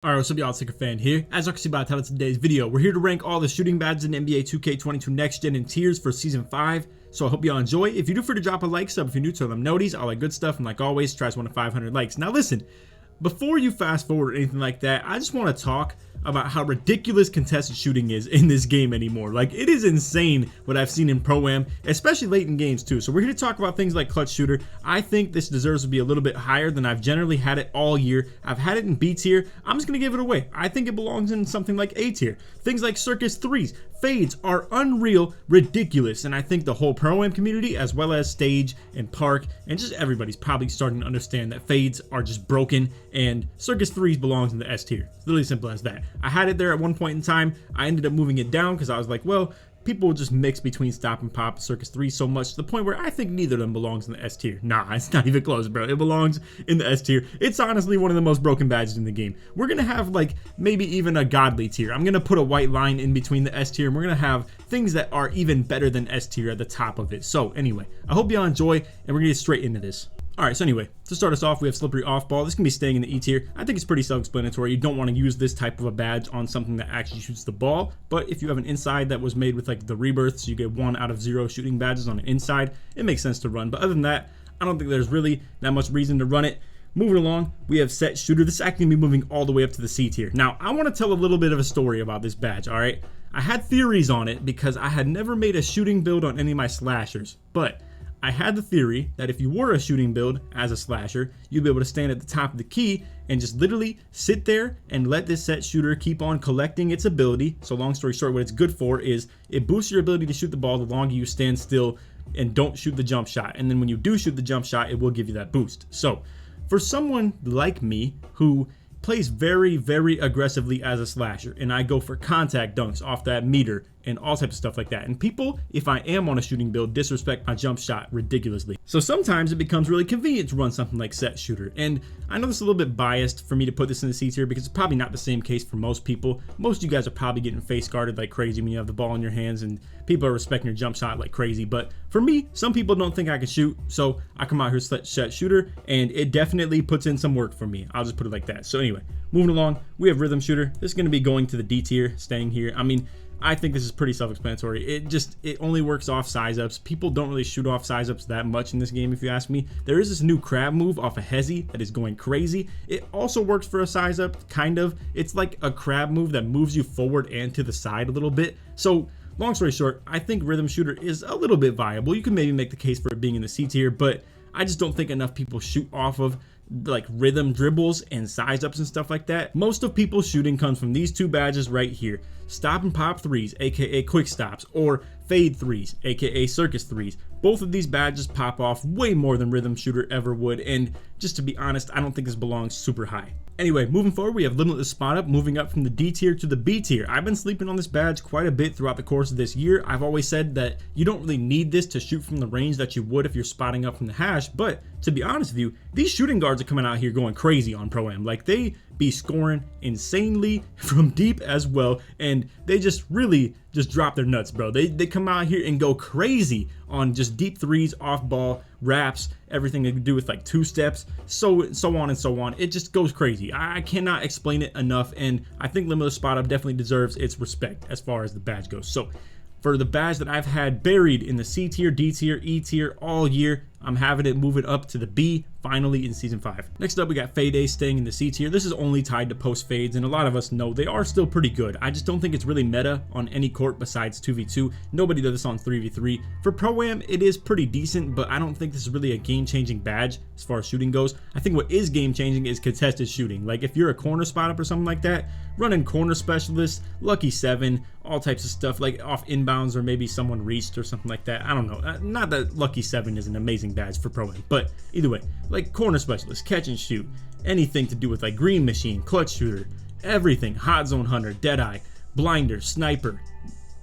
Alright, what's up y'all, it's LakerFan here. As you can see by the title of today's video, we're here to rank all the shooting badges in NBA 2K22 Next Gen and tiers for Season 5. So I hope y'all enjoy. If you do, feel free to drop a like, sub if you're new to them noties, all that good stuff, and like always, try to one to 500 likes. Now listen, before you fast forward or anything like that, I just want to talk about how ridiculous contested shooting is in this game anymore. Like, it is insane what I've seen in Pro-Am, especially late in games too. So we're here to talk about things like clutch shooter. I think this deserves to be a little bit higher than I've generally had it all year. I've had it in B tier. I'm just gonna give it away. I think it belongs in something like A tier. Things like circus threes, fades are unreal, ridiculous, and I think the whole Pro-Am community, as well as stage and park, and just everybody's probably starting to understand that fades are just broken and circus threes belongs in the S tier. It's literally simple as that. I had it there at one point in time. I ended up moving it down because I was like, well, people will just mix between stop and pop, circus 3 so much to the point where I think neither of them belongs in the S tier. Nah, it's not even close, bro. It belongs in the S tier. It's honestly one of the most broken badges in the game. We're gonna have like maybe even a godly tier. I'm gonna put a white line in between the S tier, and we're gonna have things that are even better than S tier at the top of it. So anyway, I hope y'all enjoy, and we're gonna get straight into this. Alright, so anyway, to start us off, we have slippery off ball. This can be staying in the E tier. I think it's pretty self-explanatory. You don't want to use this type of a badge on something that actually shoots the ball, but if you have an inside that was made with like the rebirths, you get 1 out of 0 shooting badges on an inside, it makes sense to run. But other than that, I don't think there's really that much reason to run it. Moving along, we have set shooter. This is actually going to be moving all the way up to the C tier. Now, I want to tell a little bit of a story about this badge, alright? I had theories on it because I had never made a shooting build on any of my slashers, but I had the theory that if you were a shooting build as a slasher, you'd be able to stand at the top of the key and just literally sit there and let this set shooter keep on collecting its ability. So long story short, what it's good for is it boosts your ability to shoot the ball the longer you stand still and don't shoot the jump shot. And then when you do shoot the jump shot, it will give you that boost. So for someone like me who plays very, very aggressively as a slasher, and I go for contact dunks off that meter and all types of stuff like that, and people, if I am on a shooting build, disrespect my jump shot ridiculously. So sometimes it becomes really convenient to run something like set shooter, and I know this is a little bit biased for me to put this in the C tier because it's probably not the same case for most people. Most of you guys are probably getting face guarded like crazy when you have the ball in your hands, and people are respecting your jump shot like crazy. But for me, some people don't think I can shoot, so I come out here set shooter, and it definitely puts in some work for me. I'll just put it like that. So anyway, moving along, we have rhythm shooter. This is going to be going to the D tier, staying here. I mean, I think this is pretty self-explanatory. It only works off size ups. People don't really shoot off size ups that much in this game, if you ask me. There is this new crab move off a Hezi that is going crazy. It also works for a size up, kind of. It's like a crab move that moves you forward and to the side a little bit. So long story short, I think rhythm shooter is a little bit viable. You can maybe make the case for it being in the C tier, but I just don't think enough people shoot off of like rhythm dribbles and size ups and stuff like that. Most of people's shooting comes from these two badges right here: stop and pop threes, aka quick stops, or fade threes, aka circus threes. Both of these badges pop off way more than rhythm shooter ever would, and just to be honest, I don't think this belongs super high. Anyway, moving forward, we have limitless spot up, moving up from the D tier to the B tier. I've been sleeping on this badge quite a bit throughout the course of this year. I've always said that you don't really need this to shoot from the range that you would if you're spotting up from the hash, but to be honest with you, these shooting guards are coming out here going crazy on Pro-Am. Like, they be scoring insanely from deep as well, and they just really just drop their nuts, bro. They come out here and go crazy on just deep threes, off ball, wraps, everything to do with like two steps, so on and so on. It just goes crazy. I cannot explain it enough, and I think limitless spot up definitely deserves its respect as far as the badge goes. So for the badge that I've had buried in the C tier, D tier, E tier all year, I'm having it move it up to the B finally in Season 5. Next up, we got Fade Ace staying in the C tier. This is only tied to post fades, and a lot of us know they are still pretty good. I just don't think it's really meta on any court besides 2v2. Nobody does this on 3v3. For Pro-Am, it is pretty decent, but I don't think this is really a game-changing badge as far as shooting goes. I think what is game-changing is contested shooting. Like, if you're a corner spot up or something like that, running corner specialist, lucky 7, all types of stuff, like off inbounds or maybe someone reached or something like that. I don't know. Not that lucky 7 is an amazing badge for Pro-Am, but either way, like corner specialist, catch and shoot, anything to do with like green machine, clutch shooter, everything, hot zone hunter, deadeye, blinder, sniper.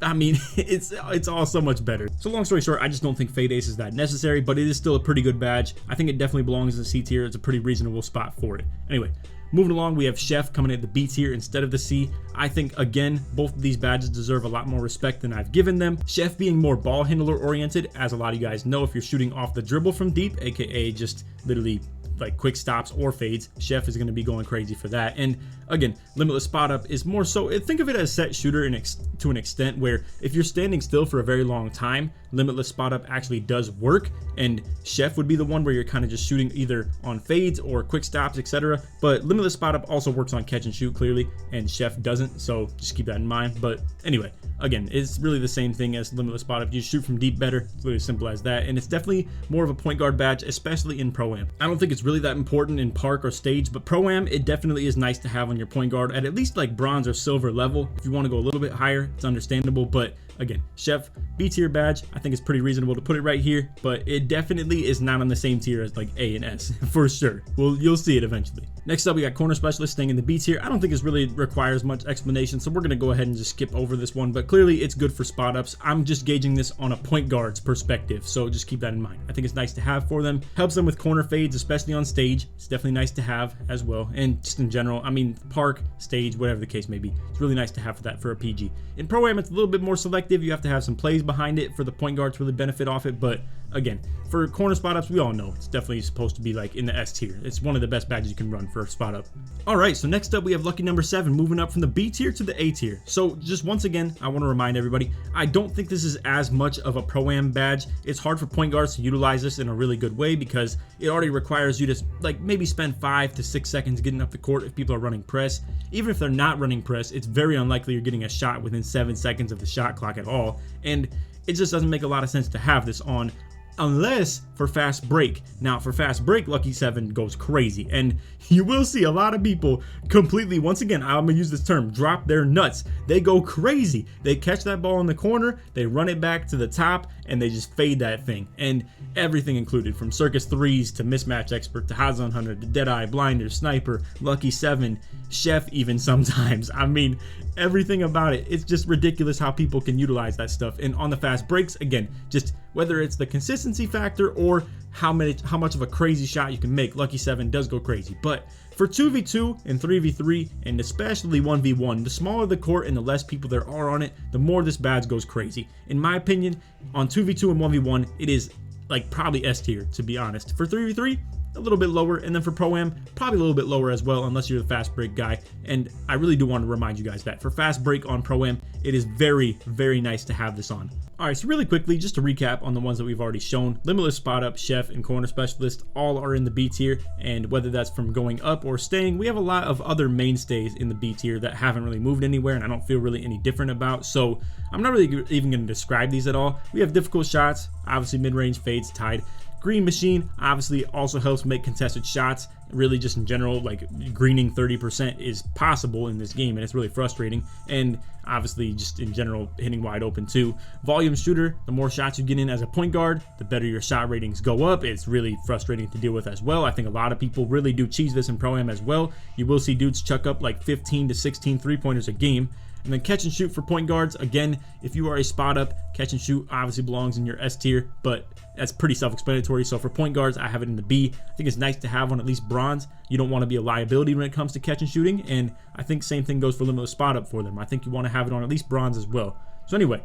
I mean, it's all so much better. So long story short, I just don't think Fade Ace is that necessary, but it is still a pretty good badge. I think it definitely belongs in the C tier. It's a pretty reasonable spot for it. Anyway, moving along, we have Chef coming at the B tier instead of the C. I think, again, both of these badges deserve a lot more respect than I've given them. Chef being more ball handler oriented, as a lot of you guys know, if you're shooting off the dribble from deep, aka just literally like quick stops or fades, Chef is going to be going crazy for that. And again, limitless spot up is more so, think of it as set shooter to an extent where if you're standing still for a very long time, limitless spot up actually does work, and Chef would be the one where you're kind of just shooting either on fades or quick stops, etc. But limitless spot up also works on catch and shoot clearly, and Chef doesn't, so just keep that in mind. But anyway, again, it's really the same thing as limitless spot up. You shoot from deep better. It's really as simple as that, and it's definitely more of a point guard badge, especially in Pro-Am. I don't think it's really that important in Park or Stage, but Pro-Am, it definitely is nice to have on your point guard at least like bronze or silver level. If you want to go a little bit higher, it's understandable, but again, Chef B tier badge, I think it's pretty reasonable to put it right here, but it definitely is not on the same tier as like A and S for sure. Well, you'll see it eventually. Next up, we got corner specialist staying in the B tier. I don't think this really requires much explanation, so we're going to go ahead and just skip over this one, but clearly it's good for spot ups. I'm just gauging this on a point guard's perspective, so just keep that in mind. I think it's nice to have for them. Helps them with corner fades, especially on Stage. It's definitely nice to have as well, and just in general, I mean, Park, Stage, whatever the case may be. It's really nice to have for that for a PG. In Pro-Am, it's a little bit more selective. You have to have some plays behind it for the point guard to really benefit off it, but again, for corner spot ups, we all know it's definitely supposed to be like in the S tier. It's one of the best badges you can run for a spot up. All right, so next up we have lucky number 7, moving up from the B tier to the A tier. So just once again, I want to remind everybody, I don't think this is as much of a Pro-Am badge. It's hard for point guards to utilize this in a really good way because it already requires you to like maybe spend 5 to 6 seconds getting up the court if people are running press. Even if they're not running press, it's very unlikely you're getting a shot within 7 seconds of the shot clock at all, and it just doesn't make a lot of sense to have this on unless for fast break. Now for fast break, lucky 7 goes crazy, and you will see a lot of people completely, once again, I'm gonna use this term, drop their nuts. They go crazy. They catch that ball in the corner, they run it back to the top, and they just fade that thing, and everything included, from circus threes to mismatch expert to Hazon Hunter to deadeye, blinder, sniper, lucky 7, Chef even sometimes. I mean, everything about it, it's just ridiculous how people can utilize that stuff. And on the fast breaks, again, just whether it's the consistency factor or how much of a crazy shot you can make, lucky 7 does go crazy. But for 2v2 and 3v3 and especially 1v1, the smaller the court and the less people there are on it, the more this badge goes crazy. In my opinion, on 2v2 and 1v1, it is like probably S tier, to be honest. For 3v3, a little bit lower, and then for Pro-Am, probably a little bit lower as well, unless you're the fast break guy. And I really do want to remind you guys that for fast break on Pro-Am, it is very, very nice to have this on. All right, so really quickly, just to recap on the ones that we've already shown, limitless spot up, Chef, and corner specialist all are in the B tier, and whether that's from going up or staying, we have a lot of other mainstays in the B tier that haven't really moved anywhere, and I don't feel really any different about, so I'm not really even going to describe these at all. We have difficult shots, obviously mid-range fades tied. Green machine obviously also helps make contested shots. Really, just in general, like greening 30% is possible in this game, and it's really frustrating. And obviously, just in general, hitting wide open too. Volume shooter, the more shots you get in as a point guard, the better your shot ratings go up. It's really frustrating to deal with as well. I think a lot of people really do cheese this in Pro-Am as well. You will see dudes chuck up like 15 to 16 3-pointers a game. And then catch and shoot for point guards. Again, if you are a spot up, catch and shoot obviously belongs in your S tier, but that's pretty self-explanatory. So for point guards, I have it in the B. I think it's nice to have on at least bronze. You don't want to be a liability when it comes to catch and shooting, and I think same thing goes for limitless spot up for them. I think you want to have it on at least bronze as well. So anyway,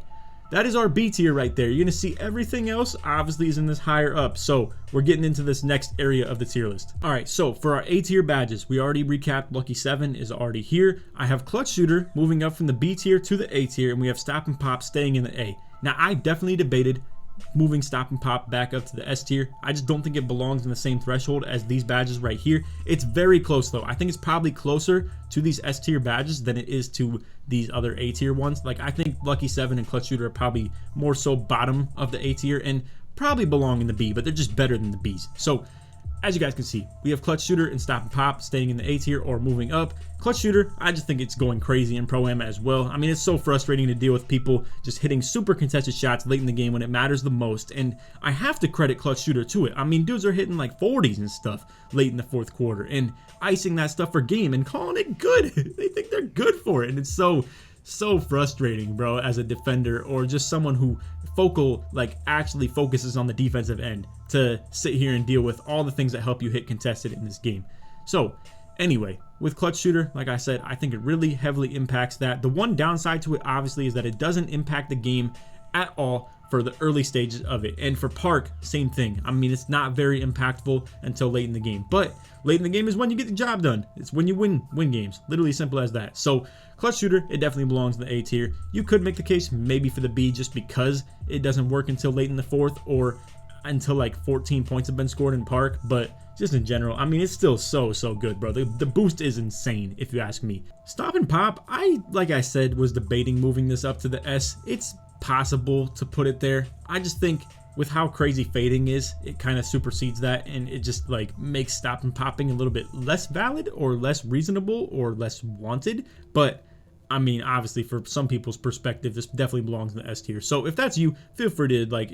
that is our B tier right there. You're going to see everything else obviously is in this higher up. So we're getting into this next area of the tier list. All right, so for our A tier badges, we already recapped lucky 7 is already here. I have clutch shooter moving up from the B tier to the A tier, and we have stop and pop staying in the A. Now, I definitely debated moving stop and pop back up to the S tier. I just don't think it belongs in the same threshold as these badges right here. It's very close though. I think it's probably closer to these S tier badges than it is to these other A tier ones. Like, I think lucky 7 and clutch shooter are probably more so bottom of the A tier and probably belong in the B, but they're just better than the Bs. So as you guys can see, we have clutch shooter and stop and pop staying in the A tier or moving up. Clutch shooter, I just think it's going crazy in Pro-Am as well. I mean, it's so frustrating to deal with people just hitting super contested shots late in the game when it matters the most, and I have to credit clutch shooter to it. I mean, dudes are hitting like 40s and stuff late in the fourth quarter and icing that stuff for game and calling it good. They think they're good for it, and it's so frustrating, bro, as a defender or just someone who actually focuses on the defensive end to sit here and deal with all the things that help you hit contested in this game. So anyway, with clutch shooter, like I said, I think it really heavily impacts that. The one downside to it obviously is that it doesn't impact the game at all for the early stages of it. And for Park, same thing. I mean, it's not very impactful until late in the game, but late in the game is when you get the job done. It's when you win games. Literally simple as that. So clutch shooter, it definitely belongs in the A tier. You could make the case maybe for the B just because it doesn't work until late in the fourth or until like 14 points have been scored in Park, but just in general, I mean, it's still so good, bro. The boost is insane, if you ask me. Stop and pop, like I said, was debating moving this up to the S. It's possible to put it there. I just think with how crazy fading is, it kind of supersedes that, and it just like makes stop and popping a little bit less valid or less reasonable or less wanted. But I mean, obviously for some people's perspective, this definitely belongs in the S tier. So if that's you, feel free to like,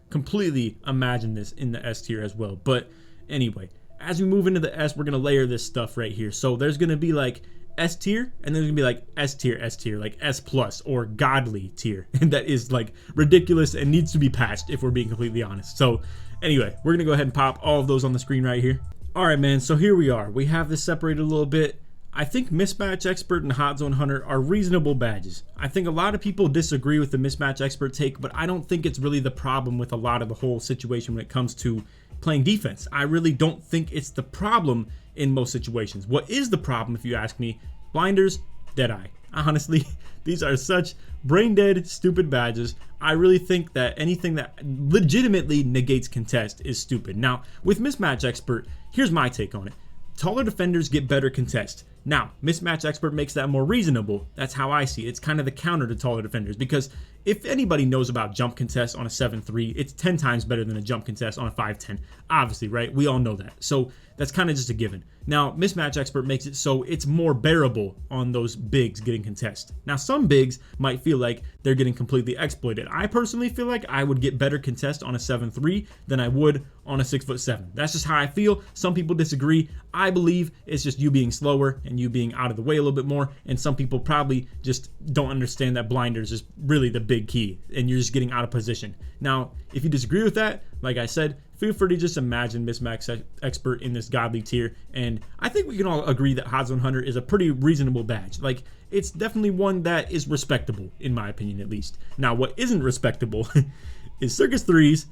completely imagine this in the S tier as well. But anyway, as we move into the S, we're going to layer this stuff right here. So there's going to be like S tier, and then there's going to be like S tier, like S plus or godly tier. And that is like ridiculous and needs to be patched if we're being completely honest. So anyway, we're going to go ahead and pop all of those on the screen right here. All right, man. So here we are. We have this separated a little bit. I think Mismatch Expert and Hot Zone Hunter are reasonable badges. I think a lot of people disagree with the Mismatch Expert take, but I don't think it's really the problem with a lot of the whole situation when it comes to playing defense. I really don't think it's the problem in most situations. What is the problem, if you ask me? Blinders, deadeye. Honestly, these are such brain dead, stupid badges. I really think that anything that legitimately negates contest is stupid. Now, with Mismatch Expert, here's my take on it. Taller defenders get better contest. Now, Mismatch Expert makes that more reasonable. That's how I see it. It's kind of the counter to taller defenders, because if anybody knows about jump contest on a 7-3, it's 10 times better than a jump contest on a 5-10. Obviously, right? We all know that. So that's kind of just a given. Now, Mismatch Expert makes it so it's more bearable on those bigs getting contest. Now, some bigs might feel like they're getting completely exploited. I personally feel like I would get better contest on a 7-3 than I would on a 6'7". That's just how I feel. Some people disagree. I believe it's just you being slower and you being out of the way a little bit more. And some people probably just don't understand that blinders is really the big key and you're just getting out of position. Now, if you disagree with that, like I said, feel free to just imagine Mismatch Expert in this godly tier. And I think we can all agree that Hot Zone Hunter is a pretty reasonable badge. Like, it's definitely one that is respectable, in my opinion at least. Now, what isn't respectable is Circus 3s,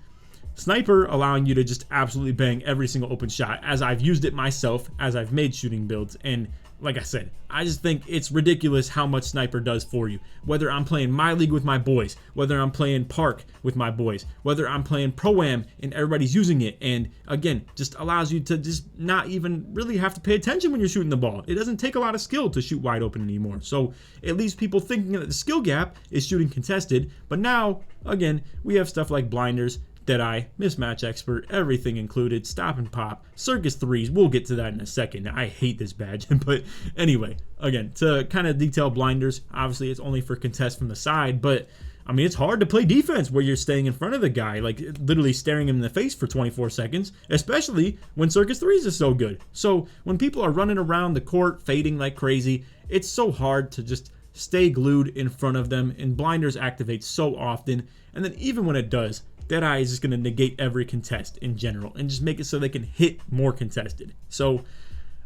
Sniper allowing you to just absolutely bang every single open shot, as I've used it myself, as I've made shooting builds. And like I said, I just think it's ridiculous how much Sniper does for you. Whether I'm playing my league with my boys, whether I'm playing Park with my boys, whether I'm playing Pro-Am and everybody's using it. And again, just allows you to just not even really have to pay attention when you're shooting the ball. It doesn't take a lot of skill to shoot wide open anymore. So it leaves people thinking that the skill gap is shooting contested. But now, again, we have stuff like blinders, deadeye, Mismatch Expert, everything included, stop and pop, Circus 3s, we'll get to that in a second. I hate this badge, but anyway, again, to kind of detail blinders, obviously it's only for contest from the side, but I mean, it's hard to play defense where you're staying in front of the guy, like literally staring him in the face for 24 seconds, especially when Circus 3s is so good. So when people are running around the court, fading like crazy, it's so hard to just stay glued in front of them, and blinders activate so often, and then even when it does, Deadeye is just going to negate every contest in general and just make it so they can hit more contested. So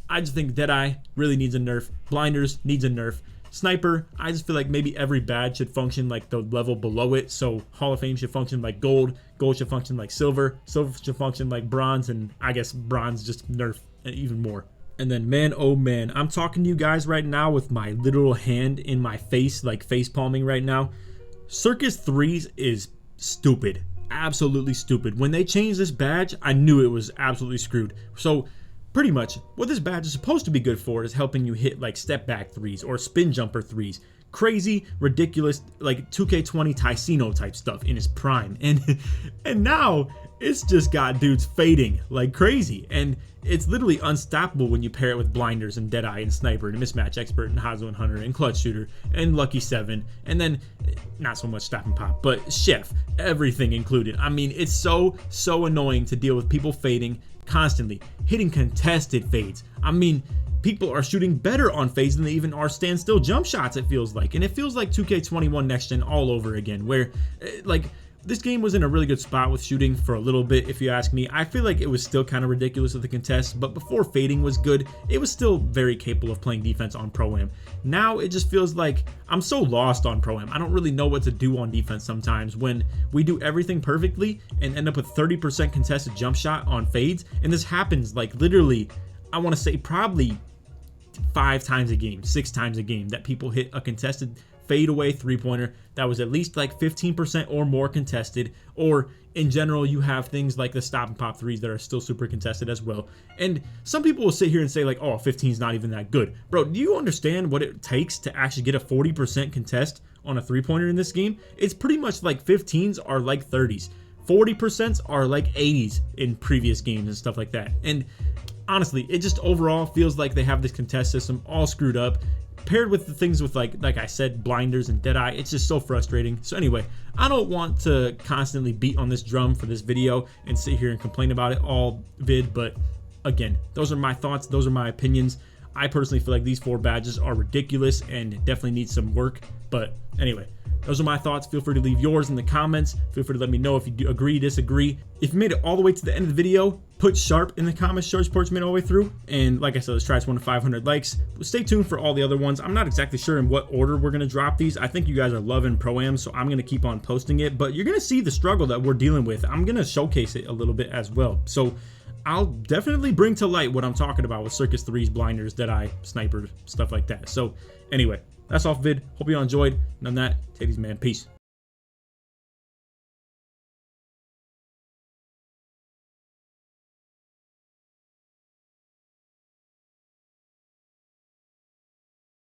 I just think Deadeye really needs a nerf. Blinders needs a nerf. Sniper, I just feel like maybe every badge should function like the level below it. So Hall of Fame should function like gold. Gold should function like silver. Silver should function like bronze. And I guess bronze just nerf even more. And then, man, oh man, I'm talking to you guys right now with my literal hand in my face, like face palming right now. Circus 3s is stupid. Absolutely stupid. When they changed this badge, I knew it was absolutely screwed. So pretty much what this badge is supposed to be good for is helping you hit like step back 3s or spin jumper 3s. Crazy, ridiculous, like 2K20 Ticino type stuff in his prime. And now it's just got dudes fading like crazy. And it's literally unstoppable when you pair it with blinders and deadeye and sniper and mismatch expert and Hot Zone Hunter and clutch shooter and lucky 7, and then not so much stop and pop, but chef, everything included. I mean, it's so annoying to deal with people fading constantly, hitting contested fades. I mean, people are shooting better on fades than they even are standstill jump shots, it feels like. And it feels like 2K21 Next Gen all over again, where like this game was in a really good spot with shooting for a little bit, if you ask me. I feel like it was still kind of ridiculous with the contest, but before fading was good, it was still very capable of playing defense on Pro-Am. Now it just feels like I'm so lost on Pro-Am. I don't really know what to do on defense sometimes when we do everything perfectly and end up with 30% contested jump shot on fades, and this happens like literally, I want to say probably 5 times a game, 6 times a game that people hit a contested fadeaway three-pointer that was at least like 15% or more contested, or in general you have things like the stop and pop threes that are still super contested as well. And some people will sit here and say like, oh, 15 is not even that good. Bro, do you understand what it takes to actually get a 40% contest on a three-pointer in this game? It's pretty much like 15s are like 30s, 40% are like 80s in previous games and stuff like that. And honestly, it just overall feels like they have this contest system all screwed up, paired with the things with like I said, blinders and deadeye. It's just so frustrating. So anyway, I don't want to constantly beat on this drum for this video and sit here and complain about it all vid, but again, those are my thoughts, those are my opinions. I personally feel like these 4 badges are ridiculous and definitely need some work. But anyway, those are my thoughts. Feel free to leave yours in the comments. Feel free to let me know if you do agree, disagree. If you made it all the way to the end of the video, put sharp in the comments. Show support you made all the way through. And like I said, let's try this one to 500 likes. Stay tuned for all the other ones. I'm not exactly sure in what order we're going to drop these. I think you guys are loving Pro-Am, so I'm going to keep on posting it. But you're going to see the struggle that we're dealing with. I'm going to showcase it a little bit as well. So I'll definitely bring to light what I'm talking about with circus threes, blinders, deadeye, snipers, stuff like that. So anyway, that's all vid. Hope you all enjoyed. And on that, take it easy, man. Peace.